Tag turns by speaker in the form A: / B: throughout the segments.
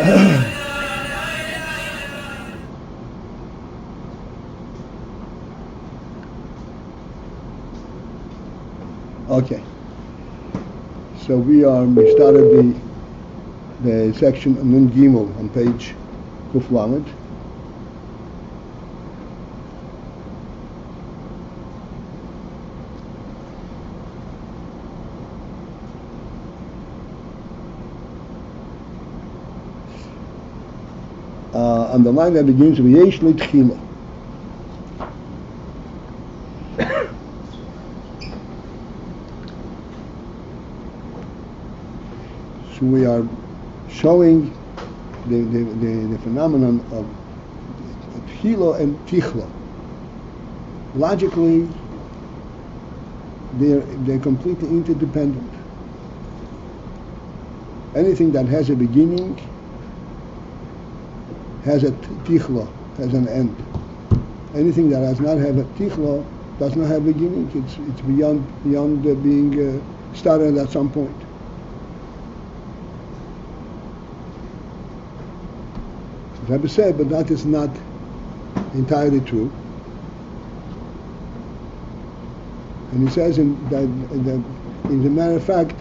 A: Okay. So we started the section Nun Gimel on page Kuf Lamed. On the line that begins with Yesh L'Tchila. So we are showing the phenomenon of Tchila and Tichla. Logically, they're completely interdependent. Anything that has a beginning has a tichla, has an end. Anything that does not have a tichla does not have a beginning. It's beyond being started at some point. Rebbe said, but that is not entirely true. And he says, in the matter of fact,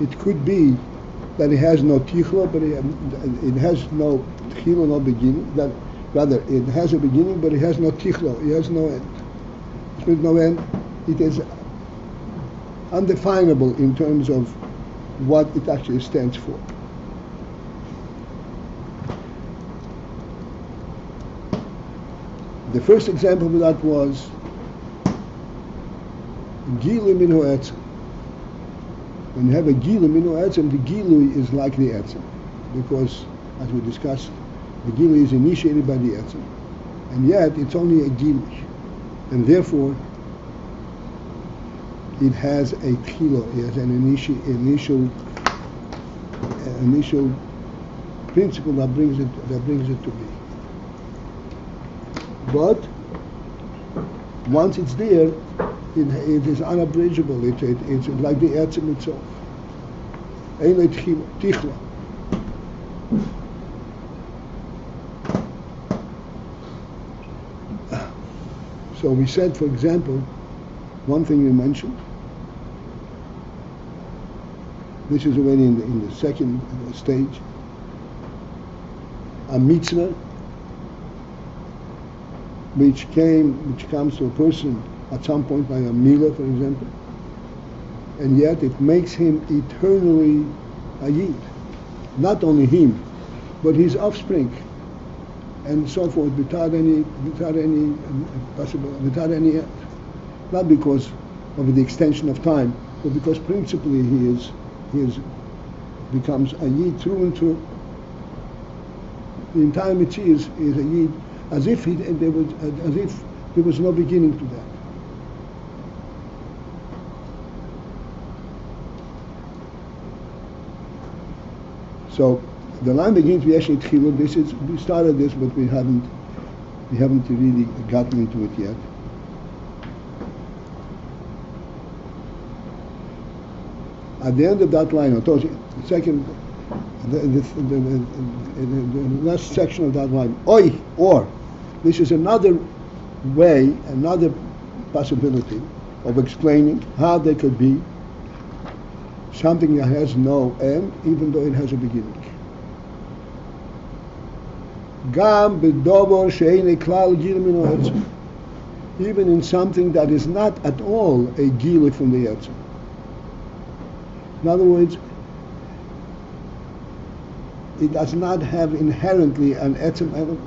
A: it could be that it has no tichla, but it has no tchila, no beginning. That rather, it has a beginning, but it has no tichla. It has no end. With no end, it is undefinable in terms of what it actually stands for. The first example of that was Gilu Minu Etzem. When you have a Gilu Minu Etzem, the Gilu is like the Etzem, because, as we discussed, the Gilu is initiated by the Etzem, and yet it's only a Gilu, and therefore it has a Tchilo, it has an initial principle that brings it to be. But once it's there, it is unabridgeable. It's like the Etzem itself. Ein tichla. So we said, for example, one thing we mentioned. This is already in the second stage. A mitzvah, which comes to a person at some point by a milah, for example, and yet it makes him eternally a yid. Not only him, but his offspring, and so forth, without any end. Not because of the extension of time, but because principally he becomes a yid through and through. The entire mitzvah is a yid, as if there was no beginning to that. So the line begins with Yesh L'Tchila. We started this, but we haven't really gotten into it yet. At the end of that line, the last section of that line, or. This is another way, another possibility of explaining how there could be something that has no end, even though it has a beginning. Gam b'dover she'ein klal gil minu etzem. Even in something that is not at all a gil from the etzem. In other words, it does not have inherently an etzem element.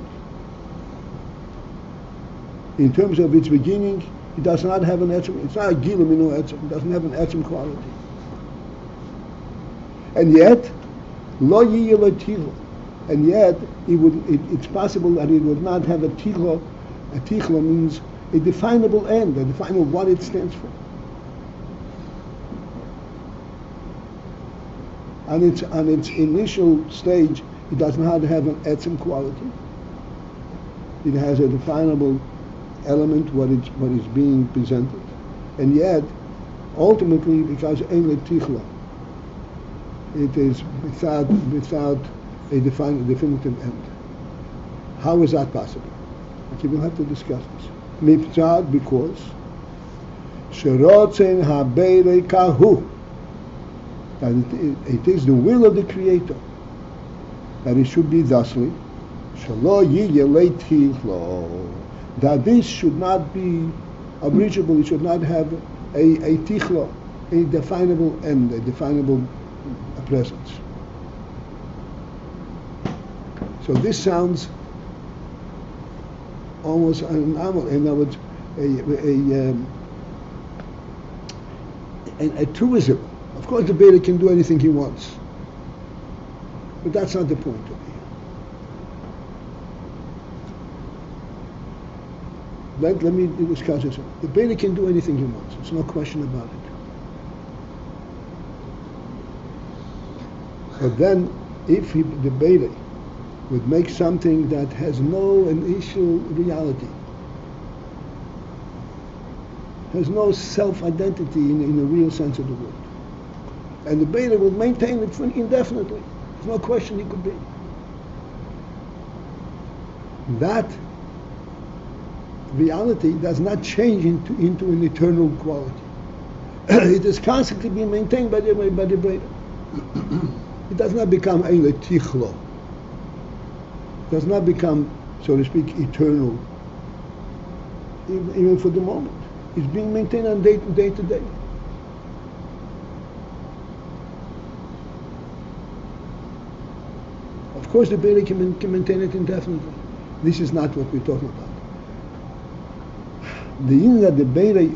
A: In terms of its beginning, it does not have an etzem. It's not a gilu minu etzem. It doesn't have an etzem quality. And yet, lo yiyeh lo tichla. And yet, it's possible that it would not have a tichla. A tichla means a definable end, a definable what it stands for. On its initial stage, it does not have an etzem quality. It has a definable element, what is being presented, and yet ultimately, because ein tichla, it is without a definitive end. How is that possible? Okay, we'll have to discuss this. Mipzad, because Sherotzen habeirei kahu, that it is the will of the Creator that it should be thusly, Shelo yiyeh tichlo, that this should not be abridgable, it should not have a tichlo, a definable end, a definable presence. So this sounds almost an anomaly. In other words, a truism. Of course, the Beta can do anything he wants, but that's not the point of it. Let me discuss this. The Beta can do anything he wants. There's no question about it. But then, if the Beta would make something that has no initial reality, has no self-identity in the real sense of the word, and the Beta will maintain it for indefinitely, there's no question he could be. That reality does not change into an eternal quality. It is constantly being maintained by the Beta. It does not become a tichlo. Does not become, so to speak, eternal, even for the moment. It's being maintained on day to day. Of course, the Beta can maintain it indefinitely. This is not what we're talking about. The yin that the Beta,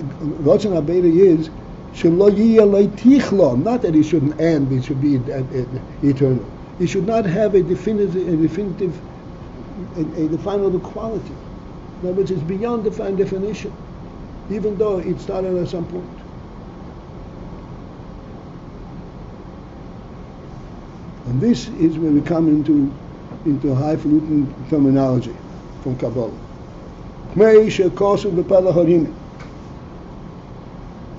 A: Ratzon HaBeta is, Shelo yiyeh tichlo, not that it shouldn't end, it should be eternal. It should not have a definable quality. In other words, it's beyond defined definition, even though it started at some point. And this is where we come into highfalutin terminology from Kabbalah.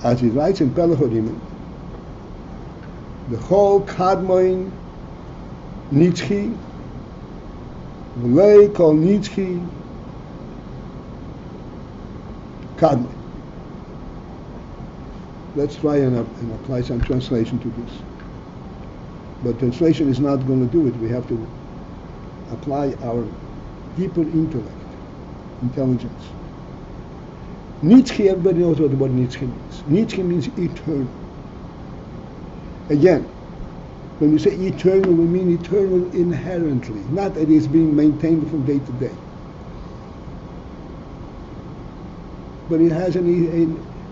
A: As he writes in Pelechorim, the whole kadmoin nitzchi, v'lei kol nitzchi kadmoin. Let's try and apply some translation to this. But translation is not going to do it. We have to apply our deeper intelligence. Nitzchi, everybody knows what the word Nitzchi means. Nitzchi means eternal. Again, when we say eternal, we mean eternal inherently, not that it's being maintained from day to day. But it has an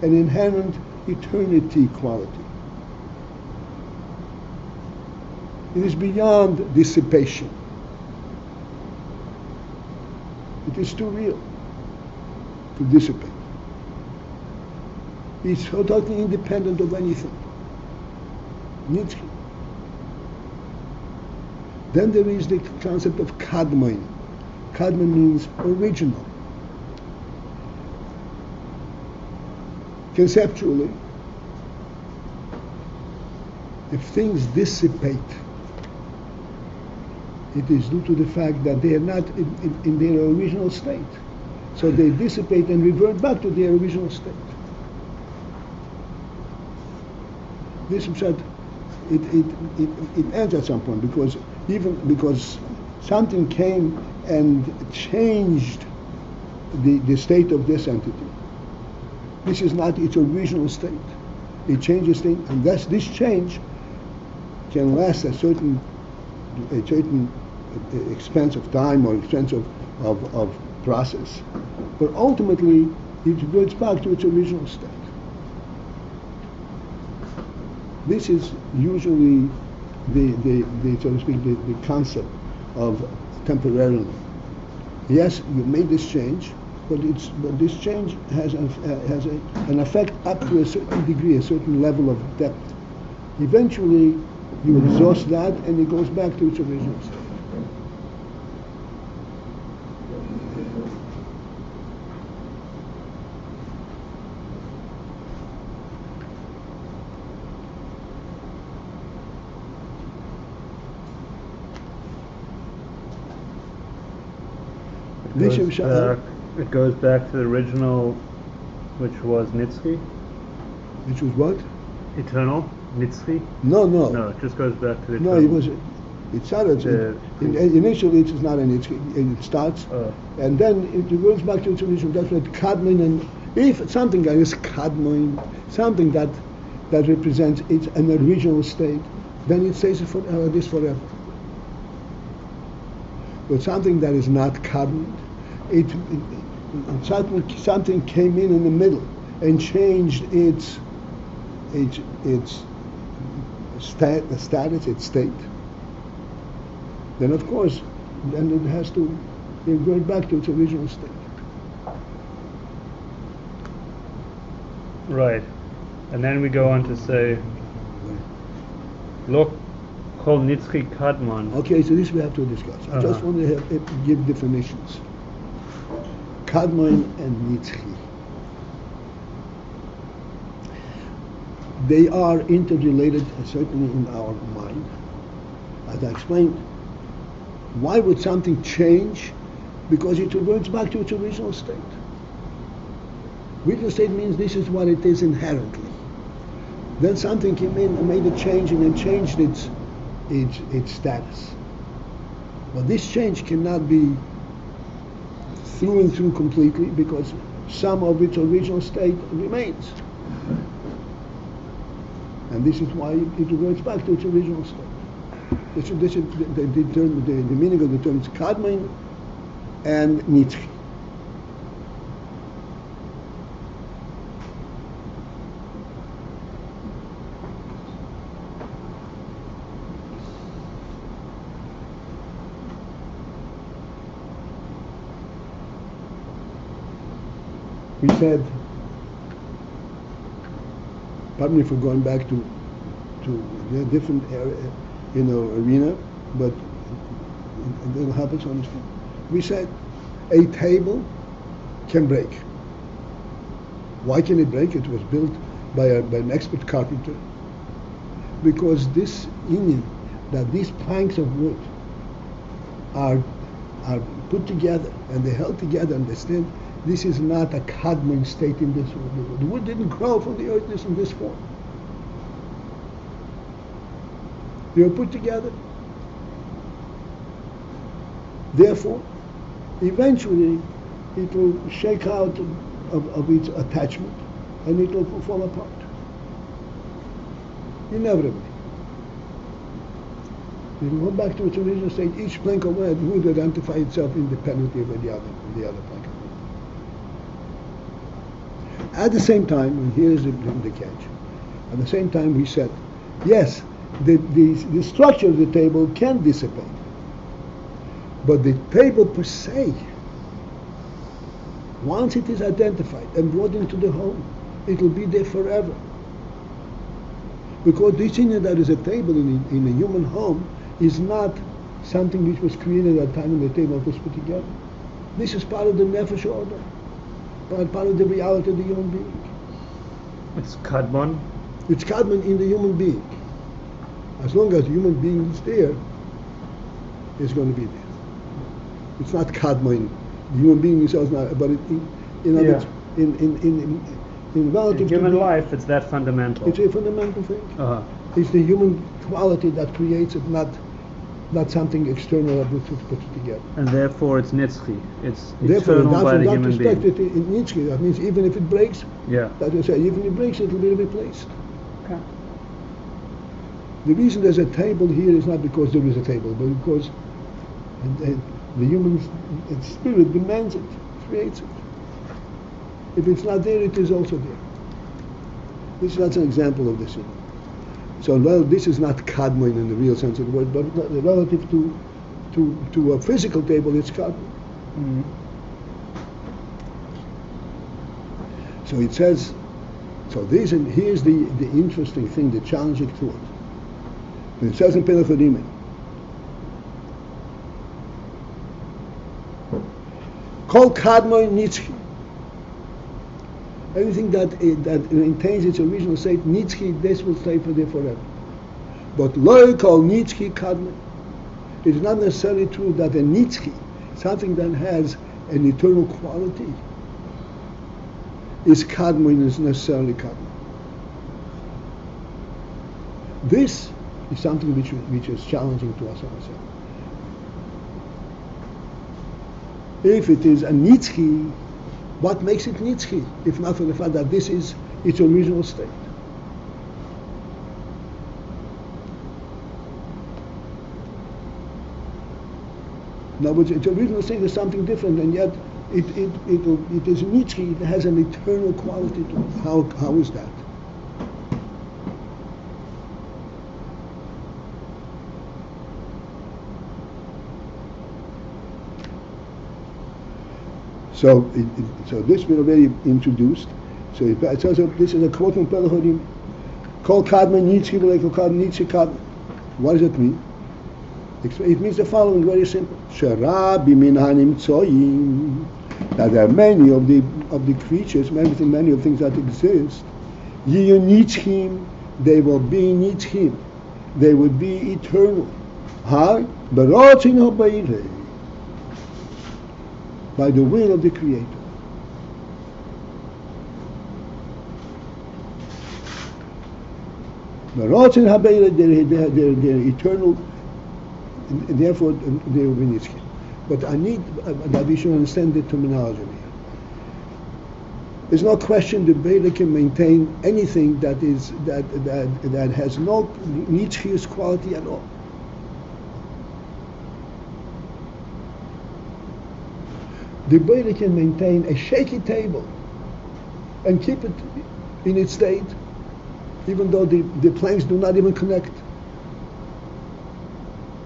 A: inherent eternity quality. It is beyond dissipation. It is too real to dissipate. It's totally independent of anything. Nitzchi. Then there is the concept of kadmoin. Kadmoin means original. Conceptually, if things dissipate, it is due to the fact that they are not in their original state. So they dissipate and revert back to their original state. This said, it ends at some point because something came and changed the state of this entity. This is not its original state. It changes things, and thus this change can last a certain expense of time or expense of process, but ultimately it reverts back to its original state. This is usually the so to speak the concept of temporarily. Yes, you made this change, but this change has an effect up to a certain degree, a certain level of depth. Eventually, you exhaust that, and it goes back to its original state.
B: It goes back to the original, which was Nitzchi.
A: Which was what?
B: Eternal, Nitzchi.
A: No.
B: No, it just goes back to the eternal.
A: No, it was. It started. Initially, it is not an Nitzchi. It starts, and then it goes back to its original. That's what Kadmon, and if something that is Kadmon, something that represents it's an original state, then it stays for this forever. But something that is not Kadmon, something came in the middle and changed its status, its state. Then of course, then it has to go back to its original state.
B: Right, and then we go on to say, look, called Nitzchi Kadmon.
A: Okay, so this we have to discuss. I just want to give definitions. Kadmon and Nitzchi. They are interrelated, certainly in our mind. As I explained, why would something change? Because it reverts back to its original state. Original state means this is what it is inherently. Then something came in and made a change, and it changed its status. But this change cannot be through and through completely, because some of its original state remains. And this is why it reverts back to its original state. This is the meaning of the terms Kadmon and Nitzchi. We said, pardon me for going back to the different area, arena, but it will help us understand. We said a table can break. Why can it break? It was built by an expert carpenter. Because this union, that these planks of wood are put together and they're held together, understand? This is not a Kadmon state in this world. The wood didn't grow from the earth in this form. They were put together. Therefore, eventually, it will shake out of its attachment, and it will fall apart. Inevitably. It will go back to its original state. Each plank of wood would identify itself independently of the other plank of wood. At the same time, and here's the catch, at the same time we said, yes, the structure of the table can dissipate, but the table per se, once it is identified and brought into the home, it will be there forever. Because this thing that is a table in a human home is not something which was created at the time when the table was put together. This is part of the nefesh order. Part of the reality of the human being.
B: It's Kadmon?
A: It's Kadmon in the human being. As long as the human being is there, it's going to be there. It's not Kadmon. The human being is not, but in relative
B: in human life, it's that fundamental.
A: It's a fundamental thing. It's the human quality that creates it, not something external that puts it together.
B: And therefore it's Nitzchi. It's
A: therefore,
B: eternal by the human being.
A: In Nitzchi, that means even if it breaks, that I say, even if it breaks, it will be replaced.
B: Okay.
A: The reason there's a table here is not because there is a table, but because the human spirit demands it, creates it. If it's not there, it is also there. This is not an example of this. So, well, this is not Kadmon in the real sense of the word, but relative to a physical table, it's Kadmon.
B: Mm-hmm.
A: So it says, here's the interesting thing, the challenging thought. When it says in p130, Kol Kadmon Nitzchi. Anything that maintains its original state, Nitzchi, this will stay for there forever. But Lo Kol Nitzchi Kadmon. It is not necessarily true that a Nitzchi, something that has an eternal quality, is kadmon, is necessarily kadmon. This is something which is challenging to us ourselves. If it is a nitzchi, what makes it nitzchi, if not for the fact that this is its original state? In other words, its original state is something different, and yet it is nitzchi, it has an eternal quality to it. How is that? So this we already introduced. So it says this is a quote from Pelachodim. Kol kadmon nitzchi v'leikol kadmon nitzchi kadmon. What does it mean? It means the following, very simple. Sharabi min hanimtzoyim. That there are many of the creatures, many of the things that exist. Yiyu nitzchim, they will be nitzchim. They would be eternal. How? Berotzin habayirei. By the will of the Creator. Berotzin habayirei, they're eternal. And therefore they will be nitzchim. But I need that we should understand the terminology here. There's no question the Beta can maintain anything that has no nitzchius quality at all. The Beta can maintain a shaky table and keep it in its state, even though the planes do not even connect.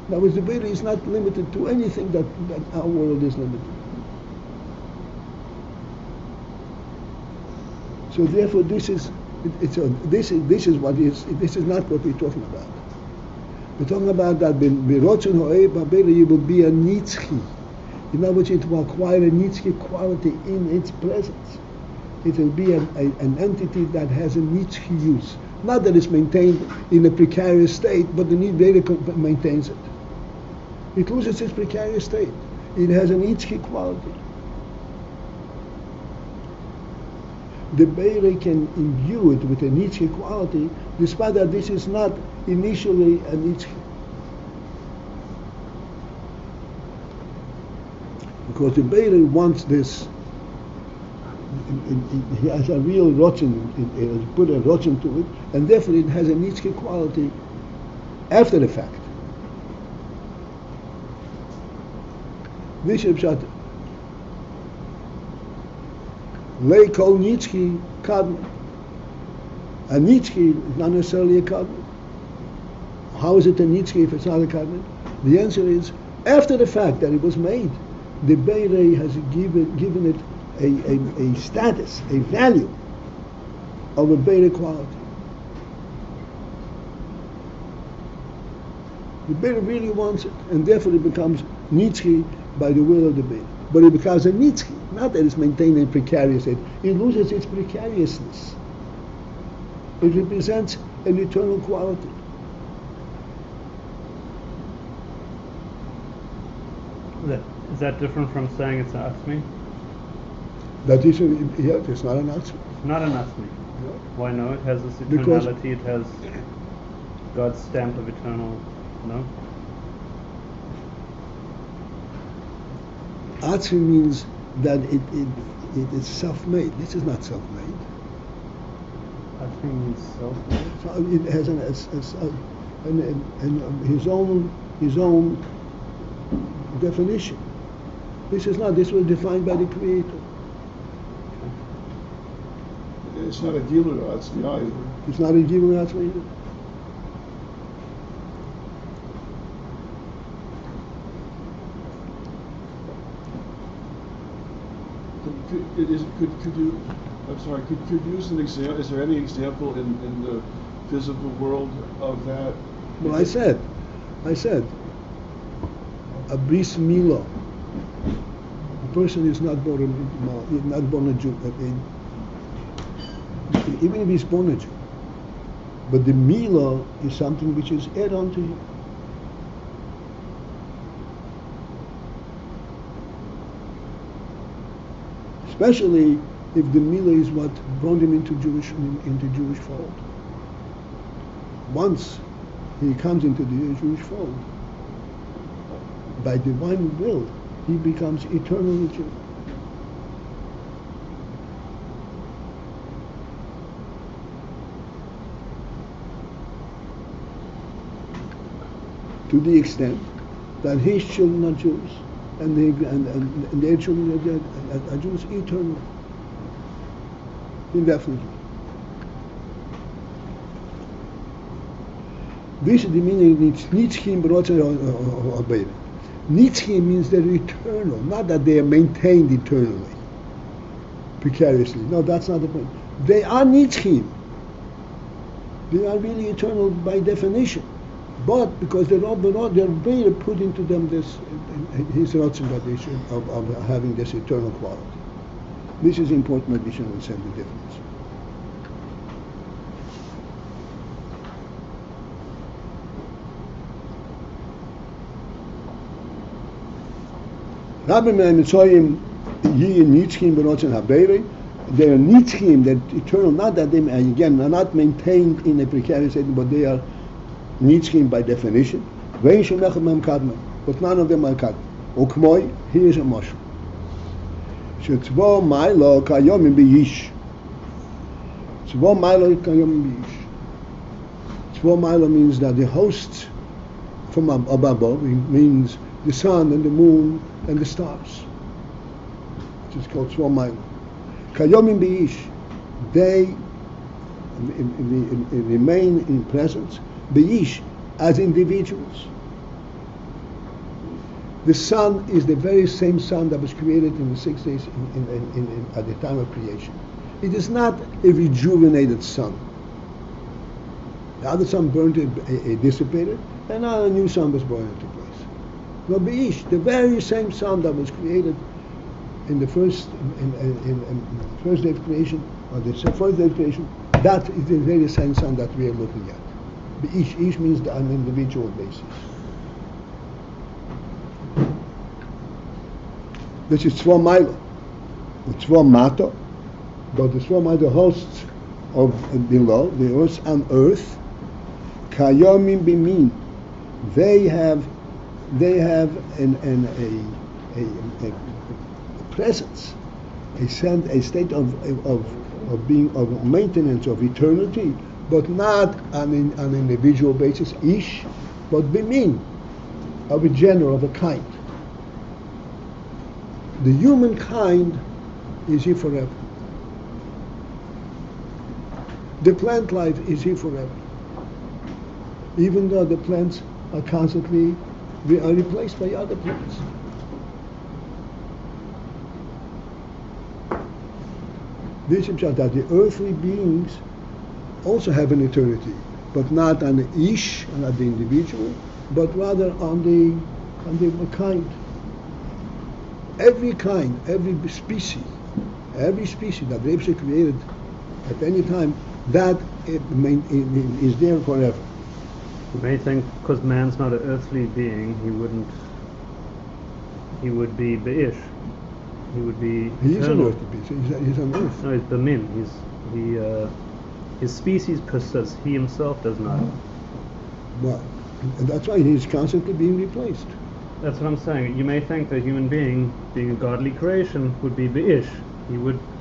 A: In other words, the Beta is not limited to anything that our world is limited to. So therefore, this is not what we're talking about. We're talking about that berotzen ho'eb ha'Beta, you will be a nitzchi. In other words, it will acquire a nitzchi quality in its presence. It will be an entity that has a nitzchi use. Not that it's maintained in a precarious state, but the Beta maintains it. It loses its precarious state. It has an nitzchi quality. The Beta can imbue it with a nitzchi quality, despite that this is not initially a nitzchi. Because the Beta wants this, he has a real rotzen, it has put a rotzen to it, and therefore it has a nitzchi quality after the fact. This is pshat. Lei kol nitzchi kadmon. A nitzchi is not necessarily a kadmon. How is it a nitzchi if it's not a kadmon? The answer is, after the fact that it was made, the Beta has given it a status, a value of a Beta quality. The Beta really wants it, and therefore it becomes nitzchi by the will of the Beta. But it becomes a nitzchi, not that it's maintained in precarious state. It loses its precariousness. It represents an eternal quality.
B: Is that different from saying it's an asmi?
A: That is, it's not an asmi.
B: It's not an asmi.
A: No.
B: Why no? It has this eternality. It has God's stamp of eternal. No.
A: Atzi means that it is self-made. This is not self-made.
B: Atzi means self-made.
A: So it has his own definition. This is not. This was defined by the Creator.
C: It's not a gilui atzmi either.
A: It's not a gilui atzmi either.
C: Could you? I'm sorry. Could you use an example? Is there any example in the physical world of that?
A: Well, I said, a bris milo. A person is not born a Jew. Even if he's born a Jew, but the milo is something which is added on to him. especially if the Mila is what brought him into Jewish fold. Once he comes into the Jewish fold, by divine will, he becomes eternally Jew. To the extent that his children are Jews, and their children are Jews eternally, indefinitely. This is the meaning of Nitzchim or Beire. Nitzchim means they're eternal, not that they are maintained eternally, precariously. No, that's not the point. They are Nitzchim. They are really eternal by definition. But because they're Beire put into them this, his Ratzon of having this eternal quality. This is important that we should understand the difference. Rabbi Mitzrayim Yi Nitzchim B'Rotzen HaBeirei. They are Nitzchim, they're eternal. Not that they again are not maintained in a precarious state, but they are Nitzchim by definition. But none of them are kadmon. Ukmoi, here is a mashal. Shetzvo Mailo Kayom B'Yish. Tzvo Mailo Kayom B'Yish. Tzvo Mailo means that the hosts from above means the sun and the moon and the stars, which is called Tzvo Mailo. Kayom B'Yish, they remain in presence, B'Yish, as individuals. The sun is the very same sun that was created in the 6 days at the time of creation. It is not a rejuvenated sun. The other sun burned, it dissipated, and now a new sun was born into place. No, B'Yish, the very same sun that was created in the first day of creation, or the first day of creation, that is the very same sun that we are looking at. B'Yish, Ish means on an individual basis. This is Tzvo Mailo, Tzvo Mato, but the Tzvo Mato hosts of below, the earth on earth, Kayomim Bimin, they have a presence, a state of being of maintenance of eternity, but not on an individual basis, Ish, but Bimin, of a general, of a kind. The human kind is here forever. The plant life is here forever. Even though the plants are constantly replaced by other plants. This is that the earthly beings also have an eternity, but not on the ish, not the individual, but rather on the kind. Every kind, every species that Rebbe created at any time, that is there forever.
B: You may think because man's not an earthly being, he would be Be'ish. He would be
A: He is an
B: eternal.
A: earthly being. He's on earth.
B: No, he's Bemin. His species persists. He himself does not.
A: Well, and that's why he's constantly being replaced.
B: That's what I'm saying. You may think that a human being, being a godly creation, would be Be'ish.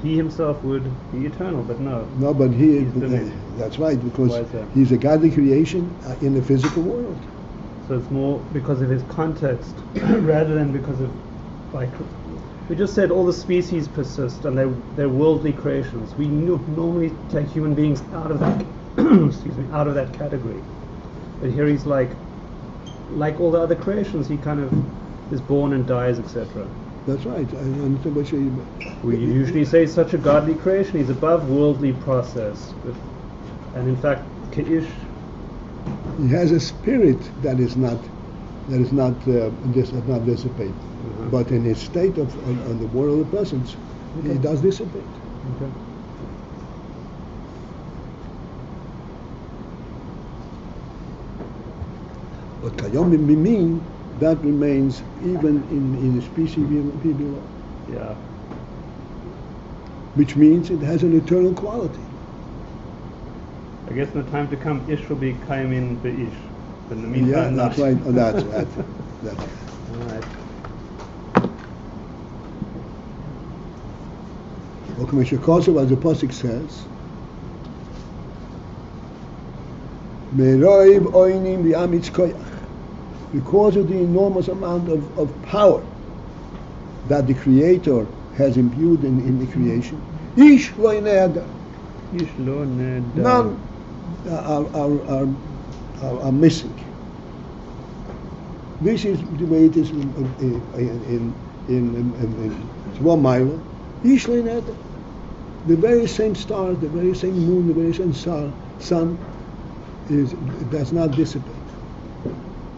B: He himself would be eternal, but no.
A: No, but that's right, because
B: Why is that?
A: he's a godly creation in the physical world.
B: So it's more because of his context rather than because of we just said all the species persist and they're worldly creations. We normally take human beings out of that out of that category. But here he's like all the other creations, he kind of is born and dies, etc.
A: That's right. I understand what you.
B: We usually say such a godly creation, he's above worldly process. And in fact, Ke'ish,
A: He has a spirit that does not dissipate.
B: Mm-hmm.
A: But in his state of on the world of presence,
B: Okay.
A: he does dissipate.
B: okay.
A: But Kayom Mimin, that remains even in the species below.
B: Yeah.
A: which means it has an eternal quality.
B: I guess in the time to come, ish will be kaimin be'ish. But in the
A: Yeah,
B: meantime,
A: that's
B: not.
A: right. Oh, that's right. That's right.
B: All right.
A: As the Pasuk says, Meroiv oinim v'amitz koyach, because of the enormous amount of power that the Creator has imbued in the creation, ish lo yinehada,
B: Ish lo neda.
A: none are missing. This is the way it is in Tzva Maila. Ish lo yinehada. The very same star, the very same moon, the very same sun does not dissipate.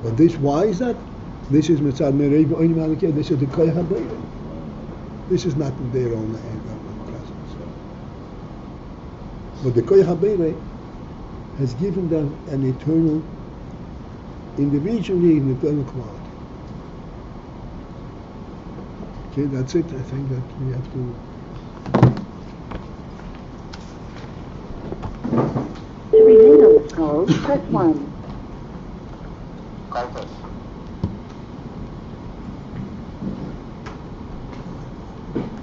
A: But this, why is that? This is Mitzad Mereiv Oinim Alakeh. This is the Koyach HaBeirah. This is not their own presence. But the Koyach HaBeirah has given them an eternal, individually, an eternal quality. Okay, that's it. I think that we have to.
D: To remain on this call, press 1.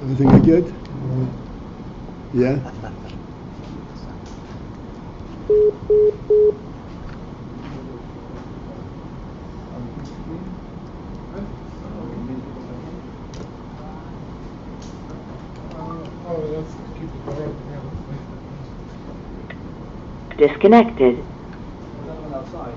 A: Everything I get? Yeah?
D: Disconnected.
B: Outside,